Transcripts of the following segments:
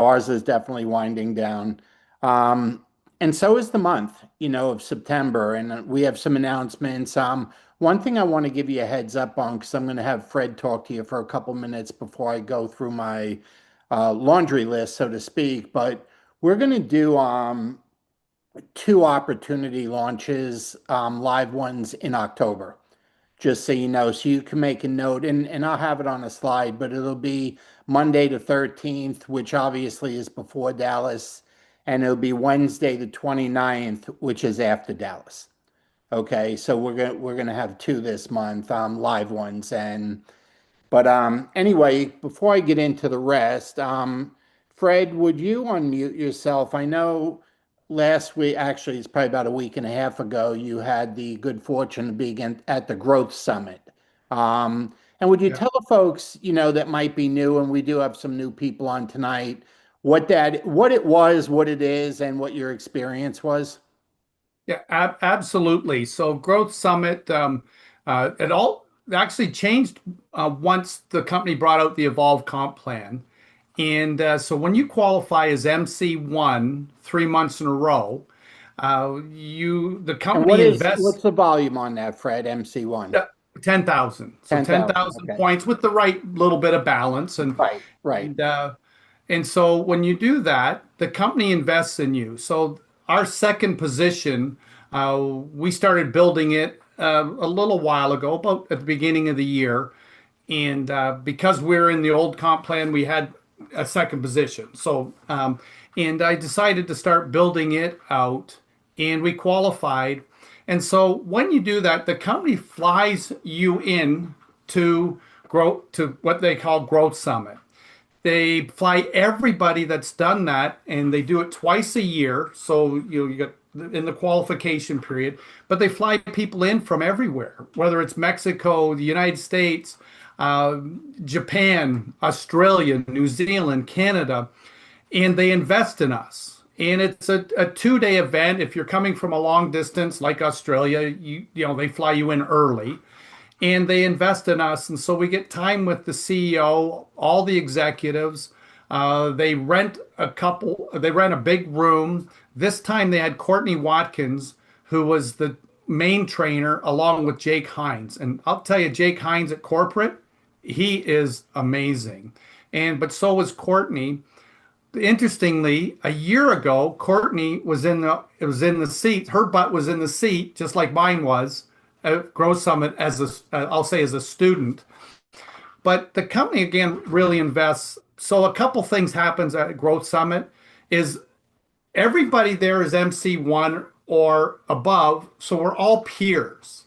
Ours is definitely winding down. Um, and so is the month, of September. And we have some announcements. One thing I want to give you a heads up on, because I'm going to have Fred talk to you for a couple minutes before I go through my laundry list, so to speak. But we're going to do two opportunity launches, live ones in October, just so you know, so you can make a note, and I'll have it on a slide, but it'll be Monday the 13th, which obviously is before Dallas, and it'll be Wednesday the 29th, which is after Dallas. Okay, so we're gonna have two this month, live ones, and but anyway, before I get into the rest, Fred, would you unmute yourself? I know last week, actually, it's probably about a week and a half ago, you had the good fortune to be at the Growth Summit. And would you Yeah, tell the folks, that might be new, and we do have some new people on tonight, what it was, what it is, and what your experience was? yeah, absolutely. So Growth Summit, it all actually changed once the company brought out the Evolve Comp Plan. And so when you qualify as MC1 3 months in a row, the And company invests what's the volume on that, Fred? MC1. uh, 10,000. So 10,000. 10,000 Okay. points with the right little bit of balance. Right, right. And uh, And so when you do that, the company invests in you. So our second position, we started building it a little while ago, about at the beginning of the year. And because we're in the old comp plan, we had a second position. And I decided to start building it out, and we qualified. And so when you do that, the company flies you in to what they call Growth Summit. They fly everybody that's done that, and they do it twice a year. So you get in the qualification period, but they fly people in from everywhere, whether it's Mexico, the United States, uh, Japan, Australia, New Zealand, Canada, and they invest in us. And it's a 2 day event. If you're coming from a long distance like Australia, they fly you in early and they invest in us. And so we get time with the CEO, all the executives. They rent a big room. This time they had Courtney Watkins, who was the main trainer, along with Jake Hines. And I'll tell you, Jake Hines at corporate, he is amazing. But so was Courtney. Interestingly, a year ago, Courtney was in the seat. Her butt was in the seat, just like mine was at Growth Summit I'll say as a student. But the company again really invests. So a couple things happens at Growth Summit is everybody there is MC1 or above, so we're all peers.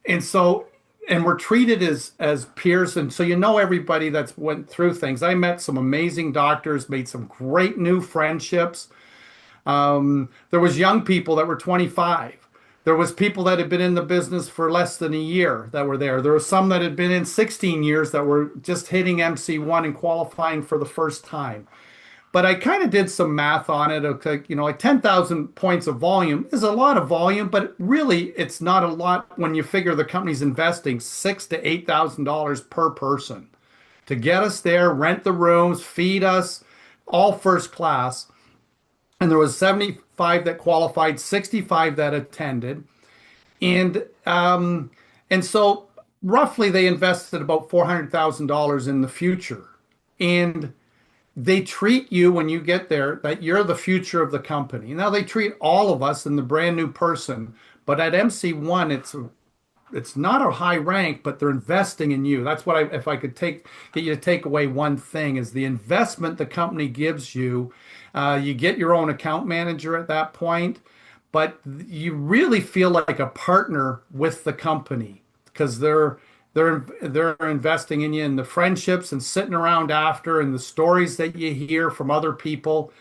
And so and we're treated as peers, and so everybody that's went through things. I met some amazing doctors, made some great new friendships. There was young people that were 25. There was people that had been in the business for less than a year that were there. There were some that had been in 16 years that were just hitting MC1 and qualifying for the first time. But I kind of did some math on it. Okay, like 10,000 points of volume is a lot of volume, but really it's not a lot when you figure the company's investing $6,000 to $8,000 per person to get us there, rent the rooms, feed us, all first class. And there was 75 that qualified, 65 that attended, and so roughly they invested about $400,000 in the future. And they treat you when you get there that you're the future of the company. Now they treat all of us in the brand new person, but at MC1 it's not a high rank, but they're investing in you. That's what if I could get you to take away one thing is the investment the company gives you. You get your own account manager at that point, but you really feel like a partner with the company because they're investing in you and the friendships and sitting around after and the stories that you hear from other people.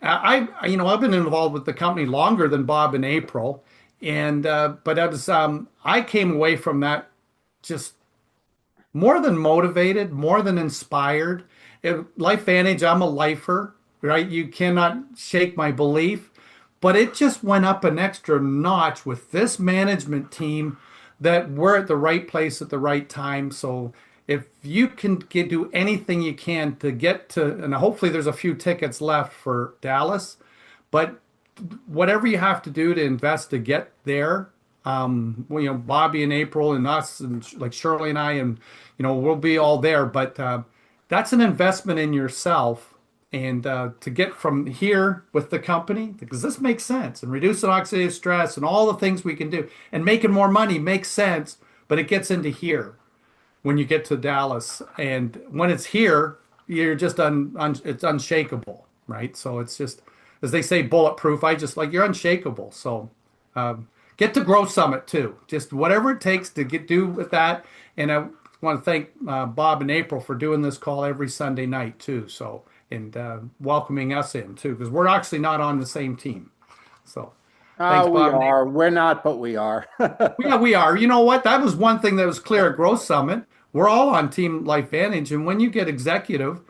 I've been involved with the company longer than Bob and April, and but I came away from that just more than motivated, more than inspired. LifeVantage, I'm a lifer, right? You cannot shake my belief, but it just went up an extra notch with this management team that we're at the right place at the right time. So if you can do anything you can to get to, and hopefully there's a few tickets left for Dallas, but whatever you have to do to invest to get there, well, Bobby and April and us and like Shirley and I, and we'll be all there. But that's an investment in yourself, and to get from here with the company, because this makes sense, and reducing oxidative stress and all the things we can do, and making more money makes sense. But it gets into here when you get to Dallas, and when it's here, you're just it's unshakable, right? So it's just, as they say, bulletproof. I just like you're unshakable. So get to Grow Summit too. Just whatever it takes to do with that. And I want to thank Bob and April for doing this call every Sunday night too. So and welcoming us in too, because we're actually not on the same team. So thanks, We Bob and are. April. We're not, but we are. Yeah, we are. You know what? That was one thing that was clear at Growth Summit. We're all on Team LifeVantage, and when you get executive,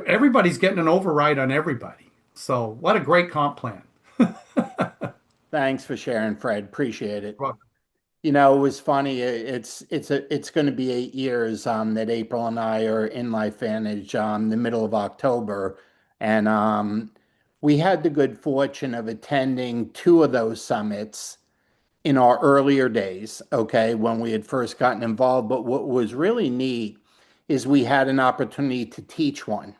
everybody's getting an override on everybody. So what a great comp plan. Thanks for sharing, Fred. Appreciate it. Well, It was funny. It's going to be 8 years that April and I are in LifeVantage the middle of October, and we had the good fortune of attending two of those summits in our earlier days. Okay, when we had first gotten involved. But what was really neat is we had an opportunity to teach one.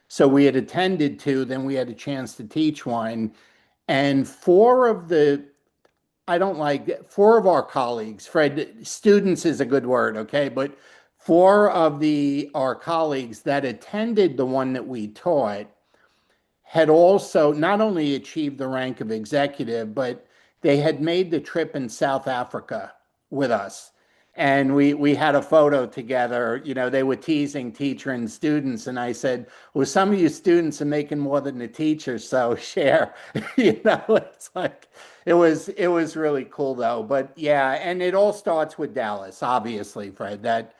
So we had attended two, then we had a chance to teach one, and I don't like four of our colleagues, Fred, students is a good word, okay, but four of the our colleagues that attended the one that we taught had also not only achieved the rank of executive, but they had made the trip in South Africa with us. And we had a photo together. They were teasing teacher and students, and I said, "Well, some of you students are making more than the teacher, so share." It's like it was really cool though. But yeah, and it all starts with Dallas, obviously, Fred. That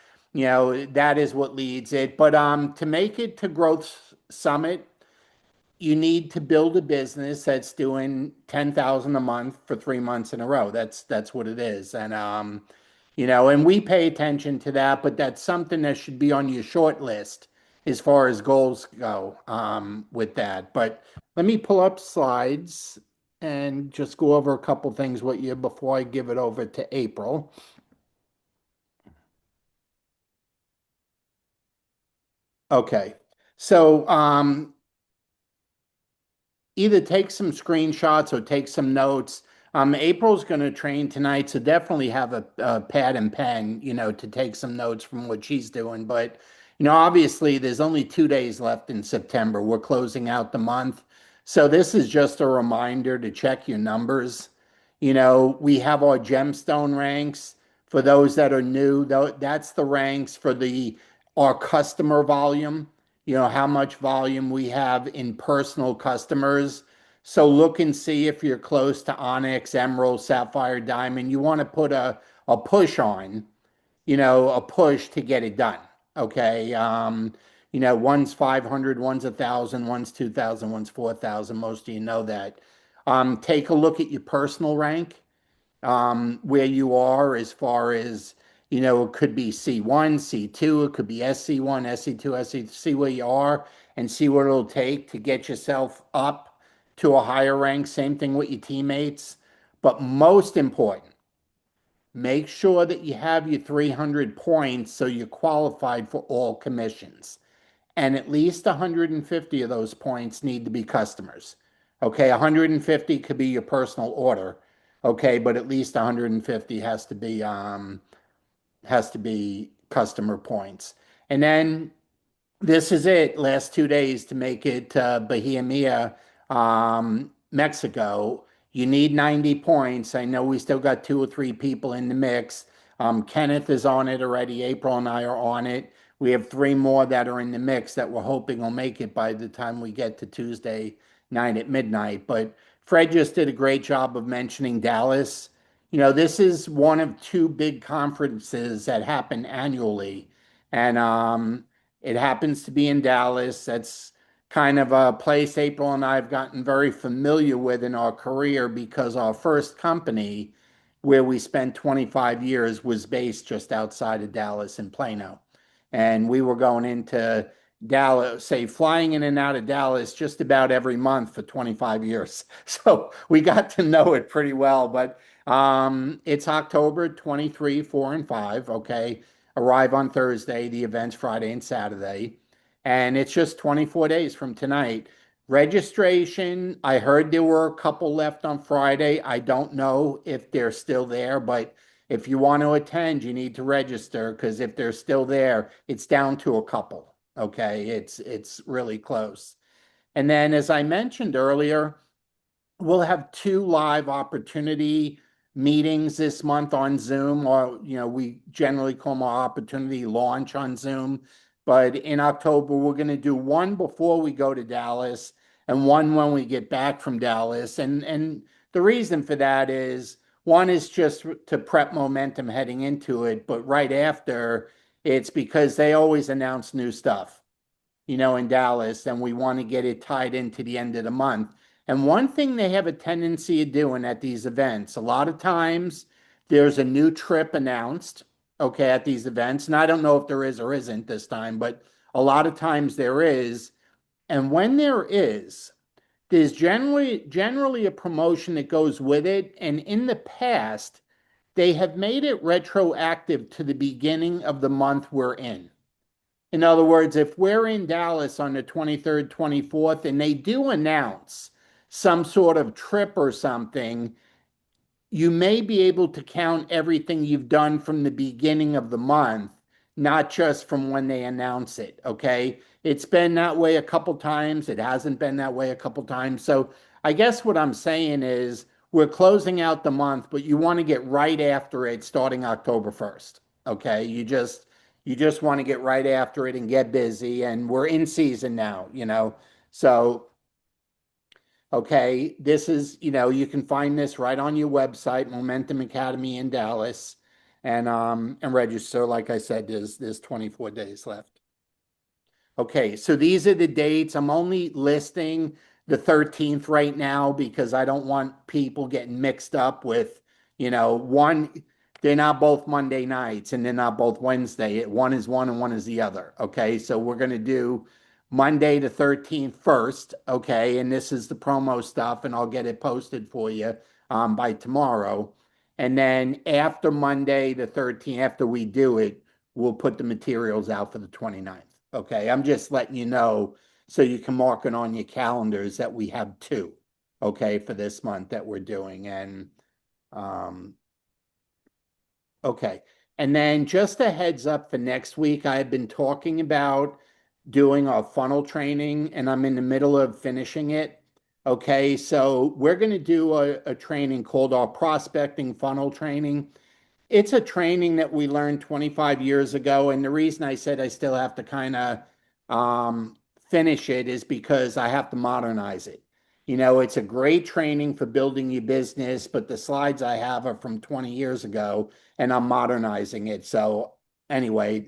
is what leads it. But to make it to Growth Summit, you need to build a business that's doing 10,000 a month for 3 months in a row. That's what it is. And we pay attention to that, but that's something that should be on your short list as far as goals go with that. But let me pull up slides and just go over a couple things with you before I give it over to April. Okay. So either take some screenshots or take some notes. April's going to train tonight, so definitely have a pad and pen, to take some notes from what she's doing. But, obviously, there's only 2 days left in September. We're closing out the month. So this is just a reminder to check your numbers. We have our gemstone ranks for those that are new. That's the ranks for our customer volume, how much volume we have in personal customers. So look and see if you're close to Onyx, Emerald, Sapphire, Diamond. You want to put a push on, a push to get it done. Okay. One's 500, one's 1,000, one's 2,000, one's 4,000. Most of you know that. Take a look at your personal rank, where you are as far as, it could be C1, C2, it could be SC1, SC2, SC, see where you are and see what it'll take to get yourself up to a higher rank. Same thing with your teammates. But most important, make sure that you have your 300 points so you're qualified for all commissions. And at least 150 of those points need to be customers. Okay, 150 could be your personal order. Okay, but at least 150 has to be customer points. And then this is it. Last 2 days to make it Bahia Mia, Mexico. You need 90 points. I know we still got two or three people in the mix. Kenneth is on it already. April and I are on it. We have three more that are in the mix that we're hoping will make it by the time we get to Tuesday night at midnight. But Fred just did a great job of mentioning Dallas. This is one of two big conferences that happen annually. And it happens to be in Dallas. That's kind of a place April and I have gotten very familiar with in our career because our first company, where we spent 25 years, was based just outside of Dallas in Plano. and we were going into Dallas, say flying in and out of Dallas just about every month for 25 years. So we got to know it pretty well. But it's October 23, 4, and 5. Okay. Arrive on Thursday. The event's Friday and Saturday. And it's just 24 days from tonight. Registration, I heard there were a couple left on Friday. I don't know if they're still there, but if you want to attend, you need to register because if they're still there, it's down to a couple. Okay, it's really close. And then, as I mentioned earlier, we'll have two live opportunity meetings this month on Zoom, or we generally call them our opportunity launch on Zoom. But in October, we're going to do one before we go to Dallas and one when we get back from Dallas. And the reason for that is one is just to prep momentum heading into it, but right after, it's because they always announce new stuff, in Dallas, and we want to get it tied into the end of the month. And one thing they have a tendency of doing at these events, a lot of times there's a new trip announced, okay, at these events. And I don't know if there is or isn't this time, but a lot of times there is. And when there is, there's generally a promotion that goes with it. And in the past, they have made it retroactive to the beginning of the month we're in. In other words, if we're in Dallas on the 23rd, 24th, and they do announce some sort of trip or something, you may be able to count everything you've done from the beginning of the month, not just from when they announce it. Okay. It's been that way a couple times. It hasn't been that way a couple times. So I guess what I'm saying is we're closing out the month, but you want to get right after it starting October 1st. Okay. You just want to get right after it and get busy. And we're in season now. So okay, this is, you can find this right on your website, Momentum Academy in Dallas, and register. Like I said, there's 24 days left. Okay, so these are the dates. I'm only listing the 13th right now because I don't want people getting mixed up with, one, they're not both Monday nights and they're not both Wednesday. One is one and one is the other. Okay, so we're going to do Monday the 13th first. Okay, and this is the promo stuff, and I'll get it posted for you by tomorrow. And then after Monday the 13th, after we do it, we'll put the materials out for the 29th. Okay, I'm just letting you know so you can mark it on your calendars that we have two, okay, for this month that we're doing. And um, okay, and then just a heads up for next week, I've been talking about doing a funnel training, and I'm in the middle of finishing it. Okay, so we're going to do a training called our prospecting funnel training. It's a training that we learned 25 years ago. And the reason I said I still have to kind of finish it is because I have to modernize it. It's a great training for building your business, but the slides I have are from 20 years ago and I'm modernizing it. So, anyway,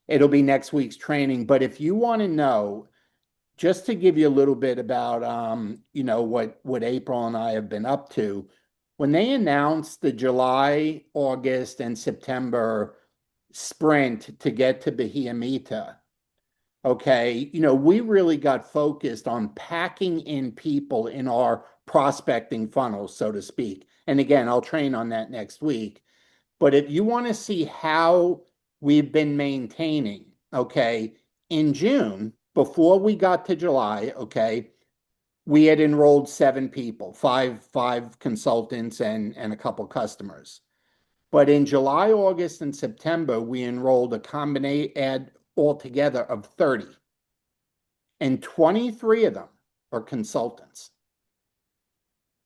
it'll be next week's training. But if you want to know, just to give you a little bit about what April and I have been up to, when they announced the July, August, and September sprint to get to Bahia Mita, okay, we really got focused on packing in people in our prospecting funnels, so to speak. And again, I'll train on that next week. But if you want to see how we've been maintaining, okay, in June, before we got to July, okay, we had enrolled 7 people, five consultants and a couple customers. But in July, August, and September, we enrolled a combination ad altogether of 30, and 23 of them are consultants.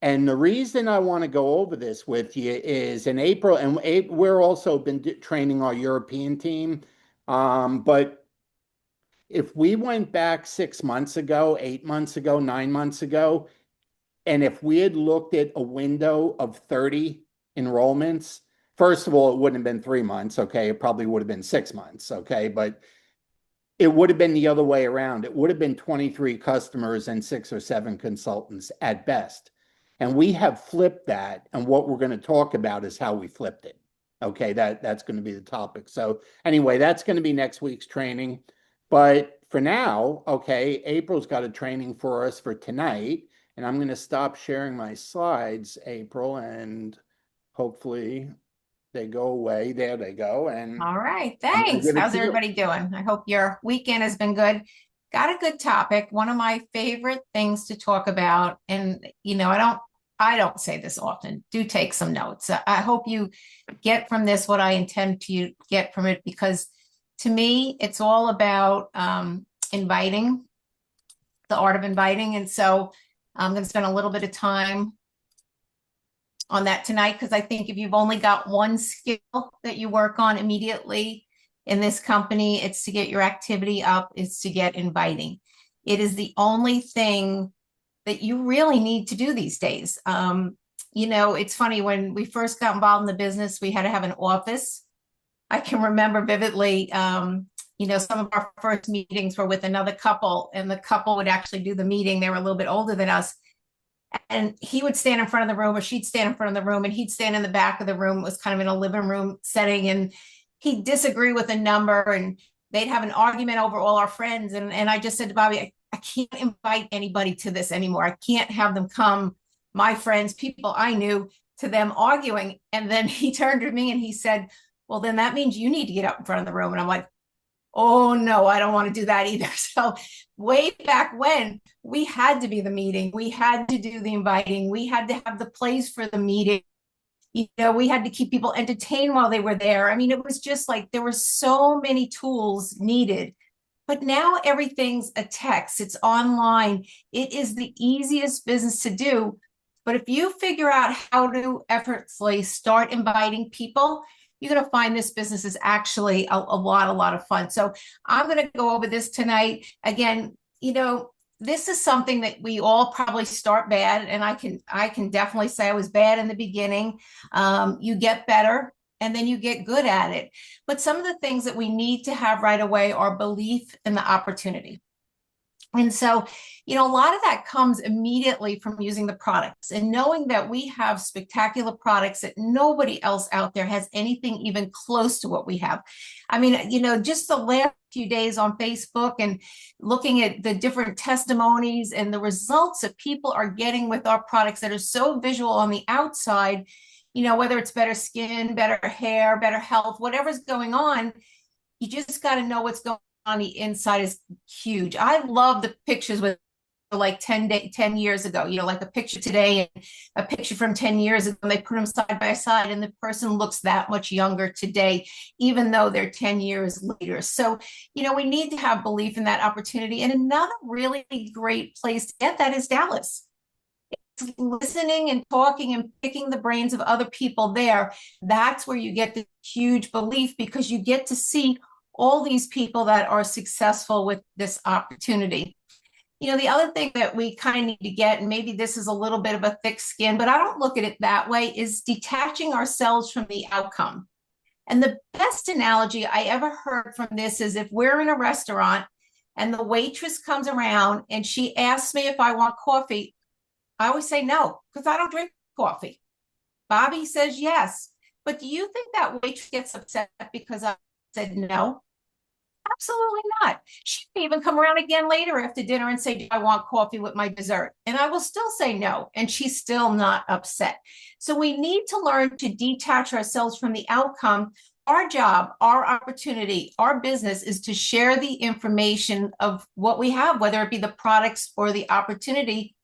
And the reason I want to go over this with you is in April, and we're also been training our European team. But if we went back 6 months ago, 8 months ago, 9 months ago, and if we had looked at a window of 30 enrollments, first of all, it wouldn't have been 3 months. Okay. It probably would have been 6 months. Okay. But it would have been the other way around. It would have been 23 customers and 6 or 7 consultants at best. And we have flipped that. And what we're going to talk about is how we flipped it. Okay, that's going to be the topic. So anyway, that's going to be next week's training. But for now, okay, April's got a training for us for tonight, and I'm going to stop sharing my slides, April, and hopefully they go away. There they go. And All right, I'm going to thanks. give it How's to you. everybody doing? I hope your weekend has been good. Got a good topic. One of my favorite things to talk about, and I don't say this often. Do take some notes. I hope you get from this what I intend to get from it, because to me, it's all about inviting, the art of inviting. And so I'm going to spend a little bit of time on that tonight, because I think if you've only got one skill that you work on immediately in this company, it's to get your activity up, it's to get inviting. It is the only thing that you really need to do these days. It's funny, when we first got involved in the business, we had to have an office. I can remember vividly, some of our first meetings were with another couple, and the couple would actually do the meeting. They were a little bit older than us. And he would stand in front of the room, or she'd stand in front of the room, and he'd stand in the back of the room. It was kind of in a living room setting, and he'd disagree with a number, and they'd have an argument over all our friends. And I just said to Bobby, I can't invite anybody to this anymore. I can't have them come, my friends, people I knew, to them arguing. And then he turned to me and he said, well, then that means you need to get up in front of the room. And I'm like, oh no, I don't want to do that either. So way back when, we had to be the meeting, we had to do the inviting, we had to have the place for the meeting. We had to keep people entertained while they were there. I mean, it was just like there were so many tools needed. But now everything's a text, it's online. It is the easiest business to do. But if you figure out how to effortlessly start inviting people, you're going to find this business is actually a lot of fun. So I'm going to go over this tonight. Again, this is something that we all probably start bad. And I can definitely say I was bad in the beginning. You get better, and then you get good at it. But some of the things that we need to have right away are belief in the opportunity. And so, a lot of that comes immediately from using the products and knowing that we have spectacular products that nobody else out there has anything even close to what we have. I mean, just the last few days on Facebook and looking at the different testimonies and the results that people are getting with our products that are so visual on the outside, whether it's better skin, better hair, better health, whatever's going on, you just got to know what's going on the inside is huge. I love the pictures with like 10 years ago, like a picture today and a picture from 10 years ago, and they put them side by side, and the person looks that much younger today, even though they're 10 years later. So, we need to have belief in that opportunity. And another really great place to get that is Dallas. It's listening and talking and picking the brains of other people there. That's where you get the huge belief, because you get to see all these people that are successful with this opportunity. The other thing that we kind of need to get, and maybe this is a little bit of a thick skin, but I don't look at it that way, is detaching ourselves from the outcome. And the best analogy I ever heard from this is if we're in a restaurant and the waitress comes around and she asks me if I want coffee, I always say no, because I don't drink coffee. Bobby says yes. But do you think that waitress gets upset because I said no? Absolutely not. She may even come around again later after dinner and say, do I want coffee with my dessert? And I will still say no. And she's still not upset. So we need to learn to detach ourselves from the outcome. Our job, our opportunity, our business is to share the information of what we have, whether it be the products or the opportunity.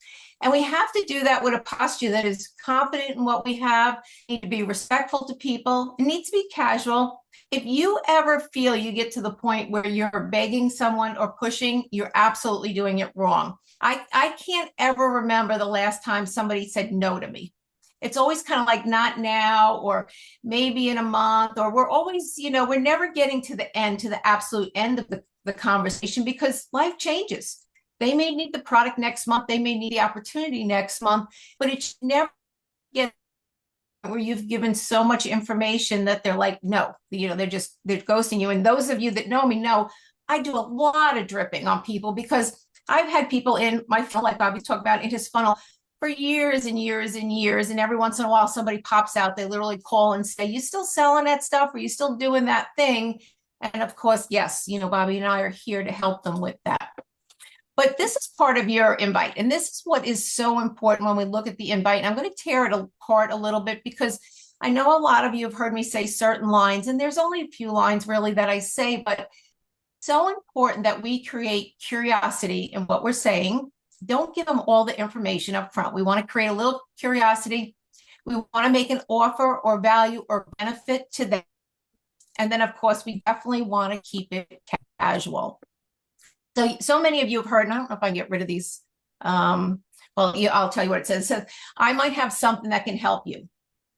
And we have to do that with a posture that is confident in what we have, need to be respectful to people, it needs to be casual. If you ever feel you get to the point where you're begging someone or pushing, you're absolutely doing it wrong. I can't ever remember the last time somebody said no to me. It's always kind of like not now, or maybe in a month, or we're always, we're never getting to the end, to the absolute end of the conversation, because life changes. They may need the product next month. They may need the opportunity next month, but it should never get where you've given so much information that they're like, no, they're ghosting you. And those of you that know me know I do a lot of dripping on people, because I've had people in my funnel, like Bobby talked about in his funnel, for years and years and years. And every once in a while, somebody pops out, they literally call and say, you still selling that stuff? Are you still doing that thing? And of course, yes, Bobby and I are here to help them with that. But this is part of your invite. And this is what is so important when we look at the invite. And I'm going to tear it apart a little bit because I know a lot of you have heard me say certain lines, and there's only a few lines really that I say, but so important that we create curiosity in what we're saying. Don't give them all the information up front. We want to create a little curiosity. We want to make an offer or value or benefit to them. And then, of course, we definitely want to keep it casual. So many of you have heard, and I don't know if I can get rid of these. I'll tell you what it says. It says, I might have something that can help you.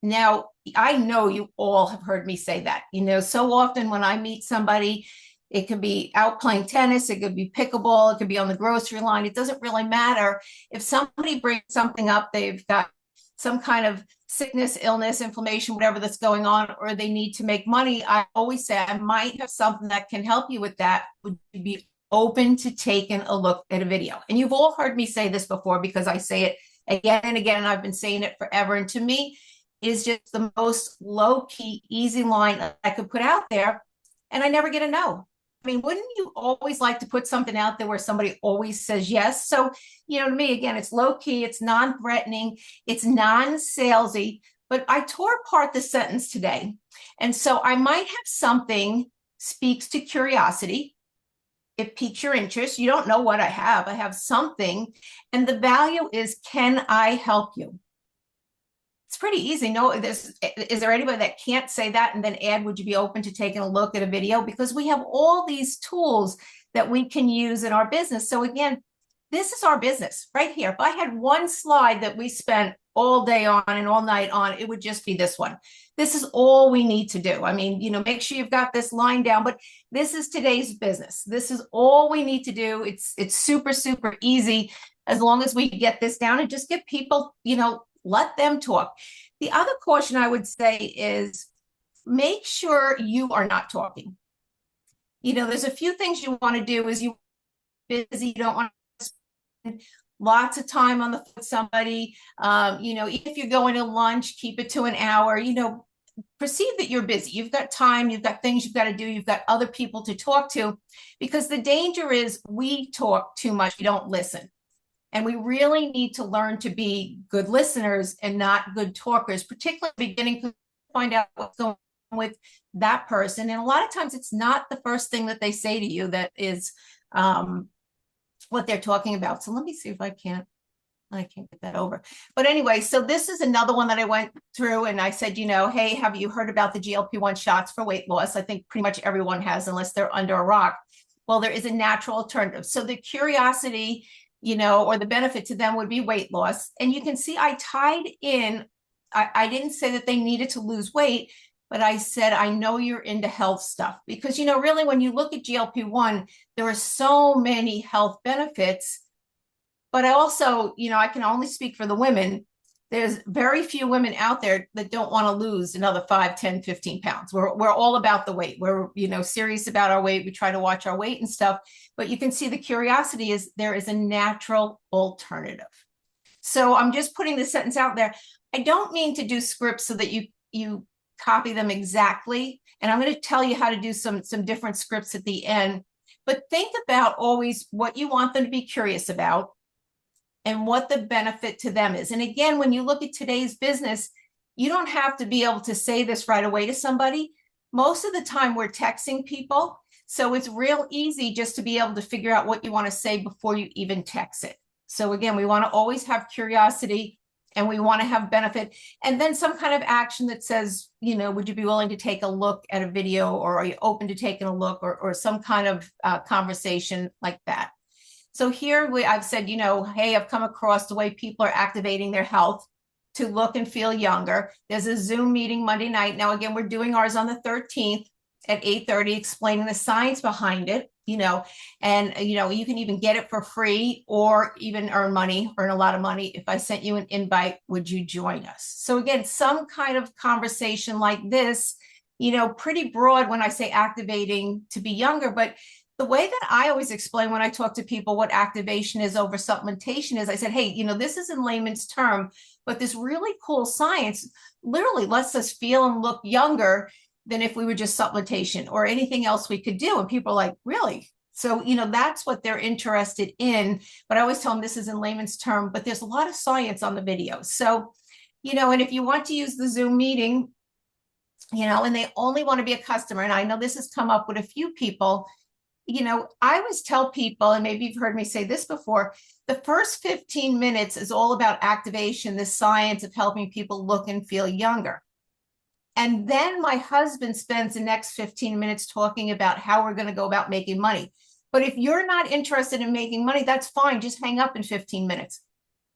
Now, I know you all have heard me say that. So often when I meet somebody, it could be out playing tennis, it could be pickleball, it could be on the grocery line. It doesn't really matter. If somebody brings something up, they've got some kind of sickness, illness, inflammation, whatever that's going on, or they need to make money, I always say, I might have something that can help you with that. Would you be open to taking a look at a video? And you've all heard me say this before because I say it again and again, and I've been saying it forever. And to me, is just the most low-key, easy line I could put out there, and I never get a no. I mean, wouldn't you always like to put something out there where somebody always says yes? So, to me, again, it's low-key, it's non-threatening, it's non-salesy, but I tore apart the sentence today. And so I might have something speaks to curiosity. It piques your interest. You don't know what I have. I have something. And the value is, can I help you? It's pretty easy. No, is there anybody that can't say that and then add, would you be open to taking a look at a video? Because we have all these tools that we can use in our business. So again, this is our business right here. If I had one slide that we spent all day on and all night on, it would just be this one. This is all we need to do. I mean, make sure you've got this line down, but this is today's business. This is all we need to do. It's super, super easy as long as we get this down and just get people, let them talk. The other caution I would say is make sure you are not talking. There's a few things you want to do is you're busy. You don't want to spend lots of time on the phone with somebody. If you're going to lunch, keep it to an hour. Perceive that you're busy. You've got time, you've got things you've got to do, you've got other people to talk to, because the danger is we talk too much, we don't listen. And we really need to learn to be good listeners and not good talkers, particularly beginning to find out what's going on with that person. And a lot of times it's not the first thing that they say to you that is what they're talking about. So let me see if I can't get that over. But anyway, so this is another one that I went through and I said, hey, have you heard about the GLP-1 shots for weight loss? I think pretty much everyone has, unless they're under a rock. Well, there is a natural alternative. So the curiosity, or the benefit to them would be weight loss. And you can see I tied in, I didn't say that they needed to lose weight, but I said, I know you're into health stuff because, really when you look at GLP-1, there are so many health benefits, but I also, I can only speak for the women. There's very few women out there that don't want to lose another 5, 10, 15 pounds. We're all about the weight. We're, serious about our weight. We try to watch our weight and stuff, but you can see the curiosity is there is a natural alternative. So I'm just putting the sentence out there. I don't mean to do scripts so that you copy them exactly. And I'm going to tell you how to do some different scripts at the end, but think about always what you want them to be curious about and what the benefit to them is. And again, when you look at today's business, you don't have to be able to say this right away to somebody. Most of the time we're texting people. So it's real easy just to be able to figure out what you want to say before you even text it. So again, we want to always have curiosity and we want to have benefit. And then some kind of action that says, would you be willing to take a look at a video, or are you open to taking a look, or some kind of conversation like that. So here I've said, hey, I've come across the way people are activating their health to look and feel younger. There's a Zoom meeting Monday night. Now, again, we're doing ours on the 13th at 8:30, explaining the science behind it, and, you can even get it for free or even earn a lot of money. If I sent you an invite, would you join us? So again, some kind of conversation like this, pretty broad when I say activating to be younger, but the way that I always explain when I talk to people what activation is over supplementation is, I said, hey, this is in layman's term, but this really cool science literally lets us feel and look younger than if we were just supplementation or anything else we could do. And people are like, really? So, that's what they're interested in. But I always tell them this is in layman's term, but there's a lot of science on the videos. So, and if you want to use the Zoom meeting, and they only want to be a customer, and I know this has come up with a few people, I always tell people, and maybe you've heard me say this before, the first 15 minutes is all about activation, the science of helping people look and feel younger. And then my husband spends the next 15 minutes talking about how we're going to go about making money. But if you're not interested in making money, that's fine. Just hang up in 15 minutes.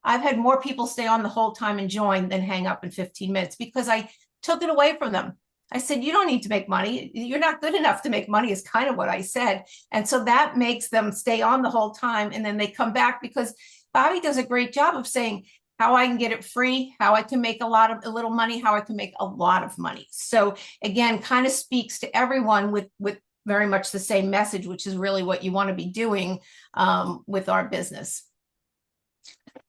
I've had more people stay on the whole time and join than hang up in 15 minutes because I took it away from them. I said, you don't need to make money. You're not good enough to make money is kind of what I said. And so that makes them stay on the whole time. And then they come back because Bobby does a great job of saying how I can get it free, how I can make a little money, how I can make a lot of money. So again, kind of speaks to everyone with very much the same message, which is really what you want to be doing with our business.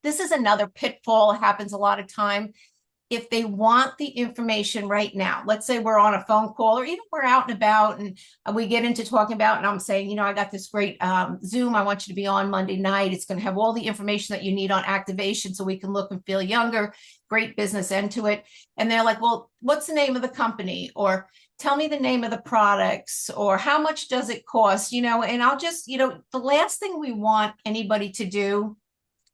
This is another pitfall. It happens a lot of time. If they want the information right now, let's say we're on a phone call or even we're out and about and we get into talking about, and I'm saying, I got this great Zoom. I want you to be on Monday night. It's going to have all the information that you need on activation so we can look and feel younger, great business end to it. And they're like, well, what's the name of the company? Or tell me the name of the products, or how much does it cost? And I'll just, the last thing we want anybody to do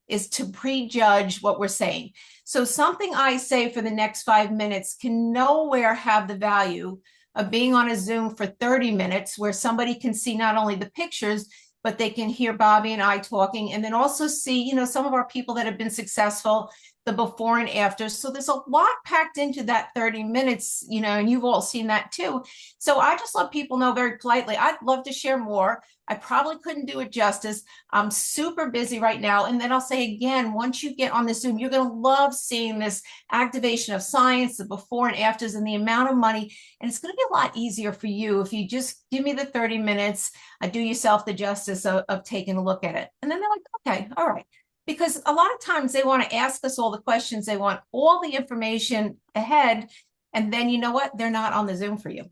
is to prejudge what we're saying. So something I say for the next 5 minutes can nowhere have the value of being on a Zoom for 30 minutes where somebody can see not only the pictures, but they can hear Bobby and I talking, and then also see, some of our people that have been successful, the before and after. So there's a lot packed into that 30 minutes, and you've all seen that too. So I just let people know very politely, I'd love to share more. I probably couldn't do it justice. I'm super busy right now. And then I'll say again, once you get on the Zoom, you're going to love seeing this activation of science, the before and afters, and the amount of money. And it's going to be a lot easier for you if you just give me the 30 minutes, do yourself the justice of taking a look at it. And then they're like, okay, all right. Because a lot of times they want to ask us all the questions. They want all the information ahead. And then you know what? They're not on the Zoom for you.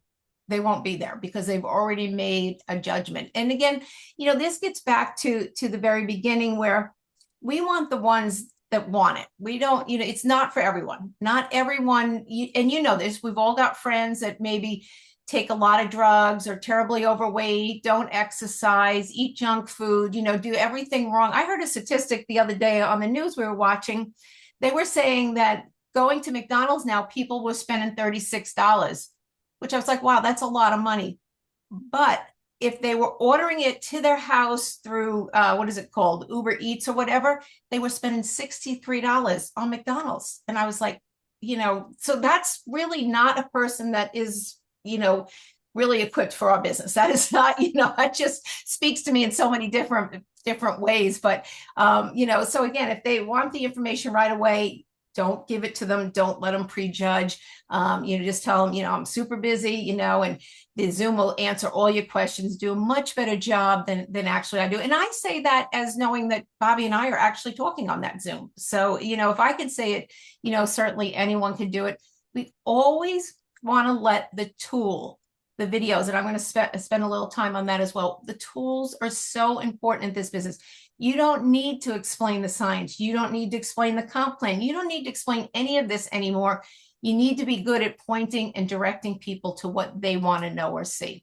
They won't be there because they've already made a judgment. And again, this gets back to the very beginning where we want the ones that want it. We don't, it's not for everyone. Not everyone, and this, we've all got friends that maybe take a lot of drugs, or terribly overweight, don't exercise, eat junk food, do everything wrong. I heard a statistic the other day on the news we were watching. They were saying that going to McDonald's now, people were spending $36, which I was like, wow, that's a lot of money. But if they were ordering it to their house through, what is it called? Uber Eats or whatever, they were spending $63 on McDonald's. And I was like, so that's really not a person that is, really equipped for our business. That is not, that just speaks to me in so many different ways. But, so again, if they want the information right away, don't give it to them. Don't let them prejudge. Just tell them, I'm super busy, and the Zoom will answer all your questions, do a much better job than actually I do. And I say that as knowing that Bobby and I are actually talking on that Zoom. So, if I could say it, certainly anyone can do it. We always want to let the tool, the videos, and I'm going to spend a little time on that as well. The tools are so important in this business. You don't need to explain the science. You don't need to explain the comp plan. You don't need to explain any of this anymore. You need to be good at pointing and directing people to what they want to know or see.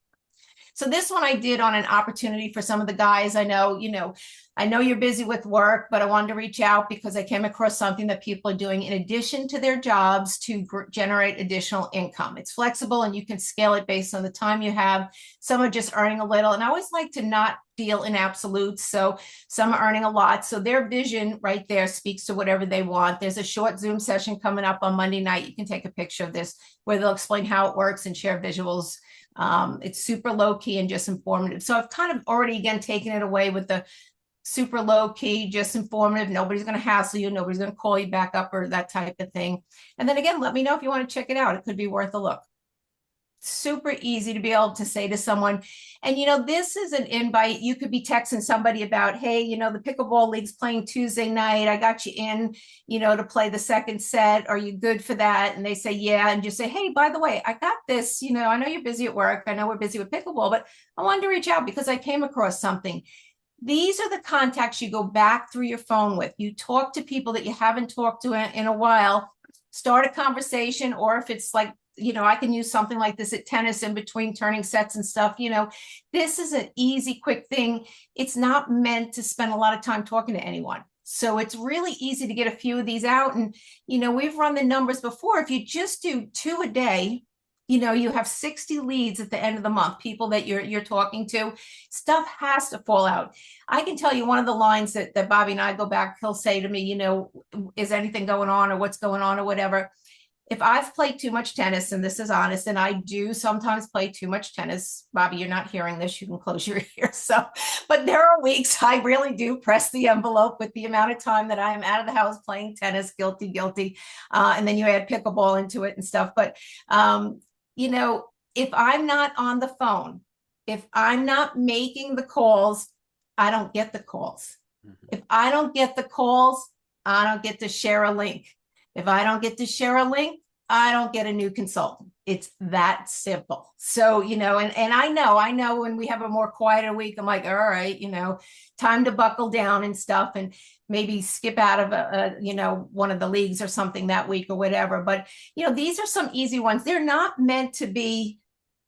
So this one I did on an opportunity for some of the guys. I know you're busy with work, but I wanted to reach out because I came across something that people are doing in addition to their jobs to generate additional income. It's flexible and you can scale it based on the time you have. Some are just earning a little, and I always like to not deal in absolutes. So some are earning a lot. So their vision right there speaks to whatever they want. There's a short Zoom session coming up on Monday night. You can take a picture of this where they'll explain how it works and share visuals. It's super low key and just informative. So I've kind of already, again, taken it away with the super low key, just informative. Nobody's going to hassle you. Nobody's going to call you back up or that type of thing. And then again, let me know if you want to check it out. It could be worth a look. super easy to be able to say to someone, and this is an invite. You could be texting somebody about, hey, the pickleball league's playing Tuesday night. I got you in, to play the second set. Are you good for that? And they say, yeah. And just say, hey, by the way, I got this, I know you're busy at work. I know we're busy with pickleball, but I wanted to reach out because I came across something. These are the contacts you go back through your phone with. You talk to people that you haven't talked to in a while, start a conversation, or if it's like, I can use something like this at tennis in between turning sets and stuff. This is an easy, quick thing. It's not meant to spend a lot of time talking to anyone. So it's really easy to get a few of these out. And, we've run the numbers before. If you just do 2 a day, you have 60 leads at the end of the month, people that you're talking to. Stuff has to fall out. I can tell you one of the lines that Bobby and I go back, he'll say to me, is anything going on or what's going on or whatever. If I've played too much tennis, and this is honest, and I do sometimes play too much tennis, Bobby, you're not hearing this, you can close your ears. But there are weeks I really do press the envelope with the amount of time that I am out of the house playing tennis, guilty. And then you add pickleball into it and stuff. But, if I'm not on the phone, if I'm not making the calls, I don't get the calls. If I don't get the calls, I don't get to share a link. If I don't get to share a link, I don't get a new consultant. It's that simple. So, and I know when we have a more quieter week, I'm like, all right, time to buckle down and stuff and maybe skip out of one of the leagues or something that week or whatever. But, these are some easy ones. They're not meant to be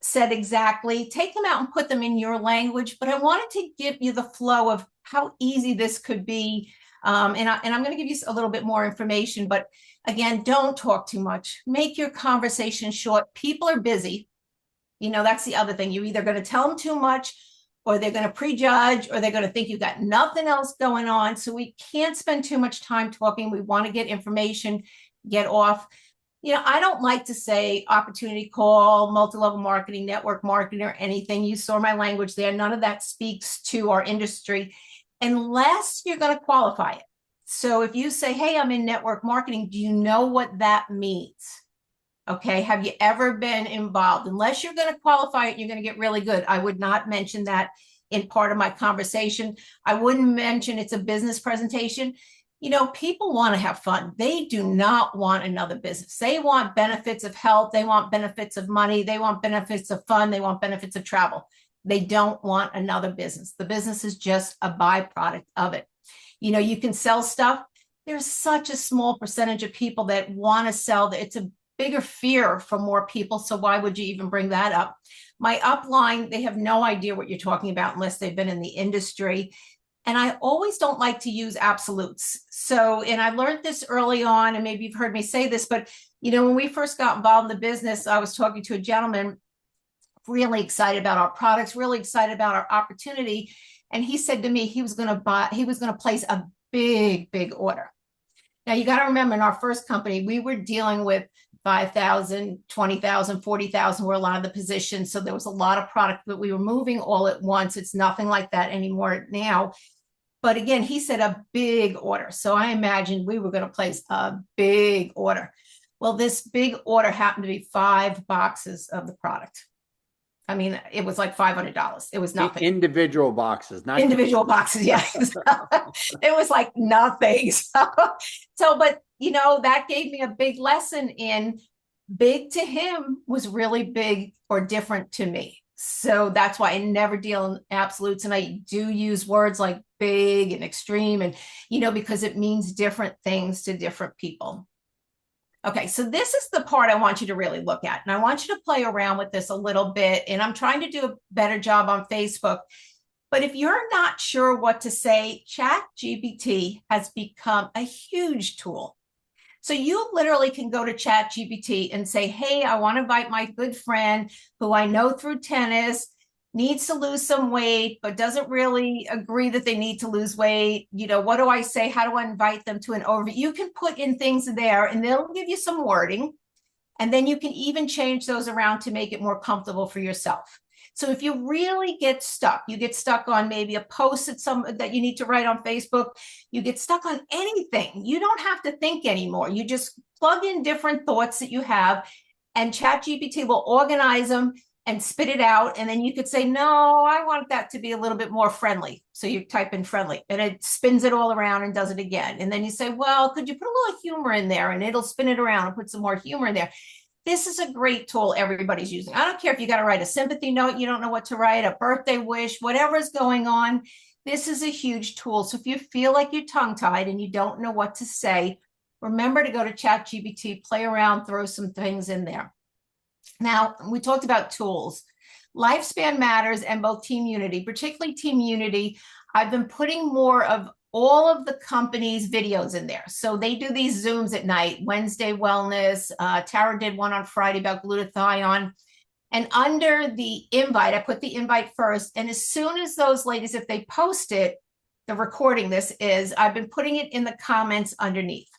said exactly. Take them out and put them in your language. But I wanted to give you the flow of how easy this could be. And I'm going to give you a little bit more information, but again, don't talk too much. Make your conversation short. People are busy. That's the other thing. You're either going to tell them too much, or they're going to prejudge, or they're going to think you've got nothing else going on. So we can't spend too much time talking. We want to get information, get off. I don't like to say opportunity call, multi-level marketing, network marketing, or anything. You saw my language there. None of that speaks to our industry unless you're going to qualify it. So if you say, hey, I'm in network marketing, do you know what that means? Okay. Have you ever been involved? Unless you're going to qualify it, you're going to get really good. I would not mention that in part of my conversation. I wouldn't mention it's a business presentation. People want to have fun. They do not want another business. They want benefits of health. They want benefits of money. They want benefits of fun. They want benefits of travel. They don't want another business. The business is just a byproduct of it. You can sell stuff. There's such a small percentage of people that want to sell that it's a bigger fear for more people. So why would you even bring that up? My upline, they have no idea what you're talking about unless they've been in the industry. And I always don't like to use absolutes. So, and I learned this early on, and maybe you've heard me say this, but when we first got involved in the business, I was talking to a gentleman really excited about our products, really excited about our opportunity. And he said to me, he was going to place a big order. Now you got to remember, in our first company, we were dealing with 5,000, 20,000, 40,000 were a lot of the positions. So there was a lot of product that we were moving all at once. It's nothing like that anymore now. But again, he said a big order. So I imagined we were going to place a big order. Well, this big order happened to be 5 boxes of the product. I mean, it was like $500. It was nothing. Individual boxes, not individual boxes. Yeah. It was like nothing. So, but that gave me a big lesson in big to him was really big or different to me. So that's why I never deal in absolutes. And I do use words like big and extreme and, because it means different things to different people. Okay, so this is the part I want you to really look at. And I want you to play around with this a little bit. And I'm trying to do a better job on Facebook. But if you're not sure what to say, ChatGPT has become a huge tool. So you literally can go to ChatGPT and say, hey, I want to invite my good friend who I know through tennis, needs to lose some weight, but doesn't really agree that they need to lose weight. What do I say? How do I invite them to an overview? You can put in things there and they'll give you some wording. And then you can even change those around to make it more comfortable for yourself. So if you really get stuck, you get stuck on maybe a post that you need to write on Facebook, you get stuck on anything, you don't have to think anymore. You just plug in different thoughts that you have and ChatGPT will organize them and spit it out. And then you could say, no, I want that to be a little bit more friendly. So you type in friendly and it spins it all around and does it again. And then you say, well, could you put a little humor in there? And it'll spin it around and put some more humor in there. This is a great tool everybody's using. I don't care if you got to write a sympathy note, you don't know what to write, a birthday wish, whatever's going on. This is a huge tool. So if you feel like you're tongue-tied and you don't know what to say, remember to go to ChatGPT, play around, throw some things in there. Now, we talked about tools. Lifespan Matters and both Team Unity, particularly Team Unity, I've been putting more of all of the company's videos in there. So they do these Zooms at night, Wednesday wellness. Tara did one on Friday about glutathione. And under the invite, I put the invite first. And as soon as those ladies, if they post it, the recording this is, I've been putting it in the comments underneath.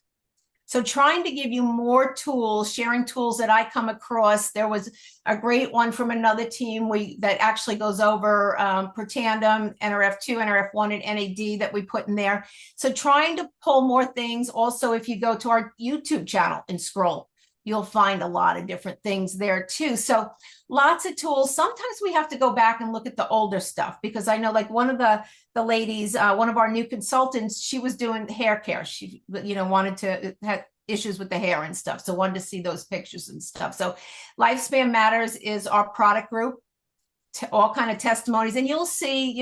So trying to give you more tools, sharing tools that I come across. There was a great one from another team that actually goes over per tandem, NRF2, NRF1, and NAD that we put in there. So trying to pull more things. Also, if you go to our YouTube channel and scroll, you'll find a lot of different things there too. So lots of tools. Sometimes we have to go back and look at the older stuff because I know like one of the ladies, one of our new consultants, she was doing hair care. She, wanted to have issues with the hair and stuff. So wanted to see those pictures and stuff. So Lifespan Matters is our product group, all kind of testimonies. And you'll see,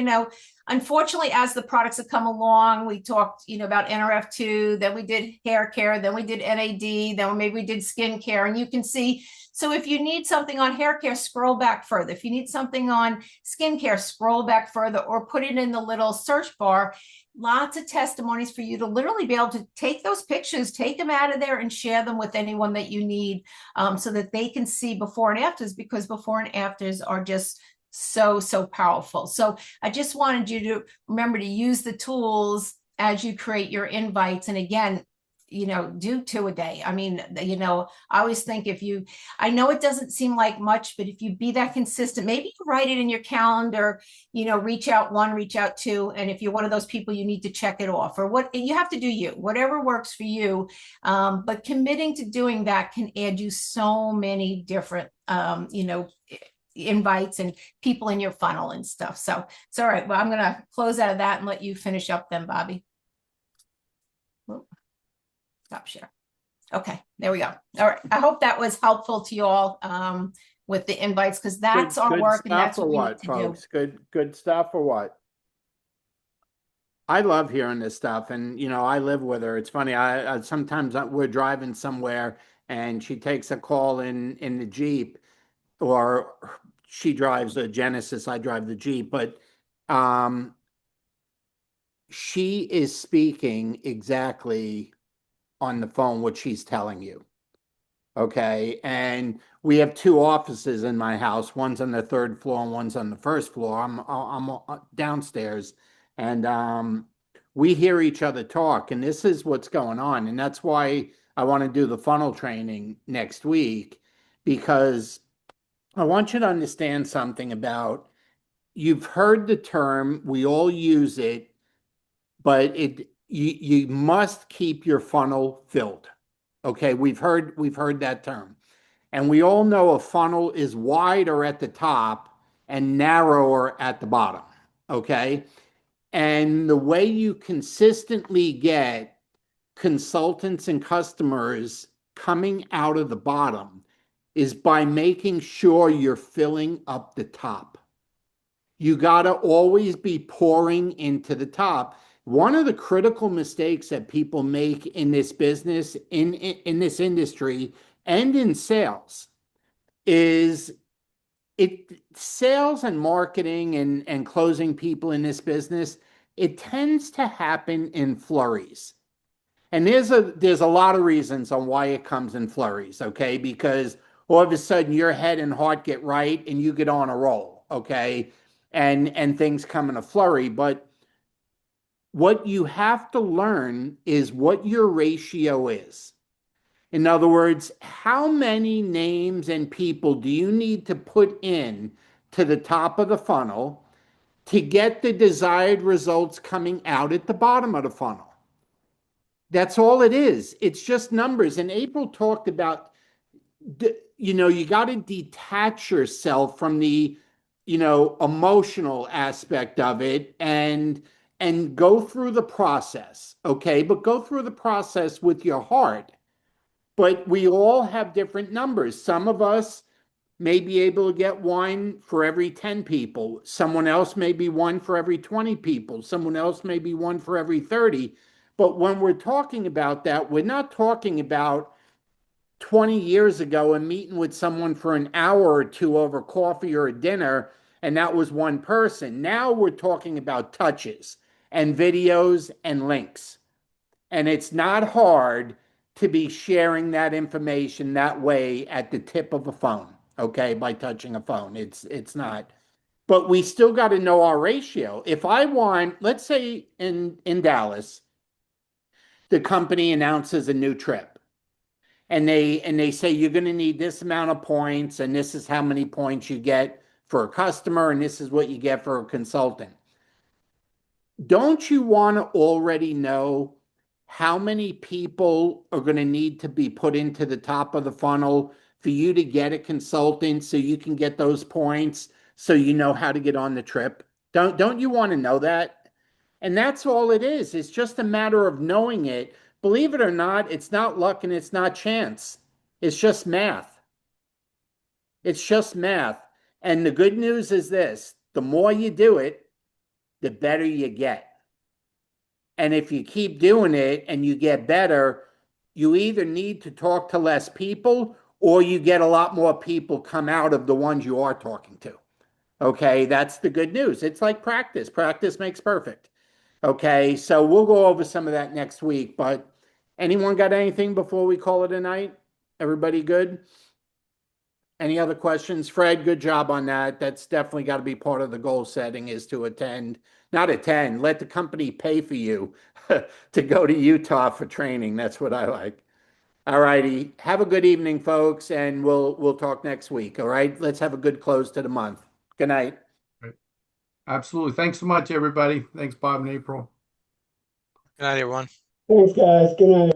unfortunately, as the products have come along, we talked, about NRF2, then we did hair care, then we did NAD, then maybe we did skin care. And you can see, so if you need something on hair care, scroll back further. If you need something on skin care, scroll back further or put it in the little search bar. Lots of testimonies for you to literally be able to take those pictures, take them out of there and share them with anyone that you need so that they can see before and afters, because before and afters are just so powerful. So I just wanted you to remember to use the tools as you create your invites. And again, do 2 a day. I mean, I always think I know it doesn't seem like much, but if you be that consistent, maybe you write it in your calendar, reach out 1, reach out 2. And if you're one of those people, you need to check it off or what you have to do, whatever works for you. But committing to doing that can add you so many different, invites and people in your funnel and stuff. So it's all right. Well, I'm going to close out of that and let you finish up then, Bobby. Stop share. Okay, there we go. All right. I hope that was helpful to you all with the invites, because that's our work and that's what we need to folks? do. Good stuff or what? I love hearing this stuff, and I live with her. It's funny. I sometimes we're driving somewhere, and she takes a call in the Jeep, or she drives a Genesis. I drive the Jeep, but she is speaking exactly on the phone what she's telling you. Okay. And we have 2 offices in my house. One's on the 3rd floor and one's on the 1st floor. I'm downstairs, and we hear each other talk, and this is what's going on. And that's why I want to do the funnel training next week, because I want you to understand something about, you've heard the term, we all use it, but you must keep your funnel filled. Okay, we've heard that term. And we all know a funnel is wider at the top and narrower at the bottom. Okay? And the way you consistently get consultants and customers coming out of the bottom is by making sure you're filling up the top. You got to always be pouring into the top. One of the critical mistakes that people make in this business, in this industry, and in sales is sales and marketing and closing people in this business, it tends to happen in flurries. And there's a lot of reasons on why it comes in flurries, okay? Because all of a sudden your head and heart get right and you get on a roll, okay? And things come in a flurry. But what you have to learn is what your ratio is. In other words, how many names and people do you need to put in to the top of the funnel to get the desired results coming out at the bottom of the funnel? That's all it is. It's just numbers. And April talked about you got to detach yourself from the, emotional aspect of it, and go through the process, okay? But go through the process with your heart. But we all have different numbers. Some of us may be able to get wine for every 10 people. Someone else may be one for every 20 people. Someone else may be one for every 30. But when we're talking about that, we're not talking about 20 years ago and meeting with someone for an hour or two over coffee or a dinner, and that was one person. Now we're talking about touches and videos and links. And it's not hard to be sharing that information that way at the tip of a phone, okay, by touching a phone. It's not. But we still got to know our ratio. If I want, let's say in Dallas, the company announces a new trip, and they say you're going to need this amount of points, and this is how many points you get for a customer, and this is what you get for a consultant. Don't you want to already know how many people are going to need to be put into the top of the funnel for you to get a consultant so you can get those points, so you know how to get on the trip? Don't you want to know that? And that's all it is. It's just a matter of knowing it. Believe it or not, it's not luck and it's not chance. It's just math. It's just math. And the good news is this: the more you do it, the better you get. And if you keep doing it and you get better, you either need to talk to less people, or you get a lot more people come out of the ones you are talking to. Okay, that's the good news. It's like practice. Practice makes perfect. Okay, so we'll go over some of that next week. But anyone got anything before we call it a night? Everybody good? Any other questions? Fred, good job on that. That's definitely got to be part of the goal setting, is to attend, not attend, let the company pay for you to go to Utah for training. That's what I like. All righty. Have a good evening, folks, and we'll talk next week. All right. Let's have a good close to the month. Good night. Right. Absolutely. Thanks so much, everybody. Thanks, Bob and April. Good night, everyone. Thanks, guys. Good night.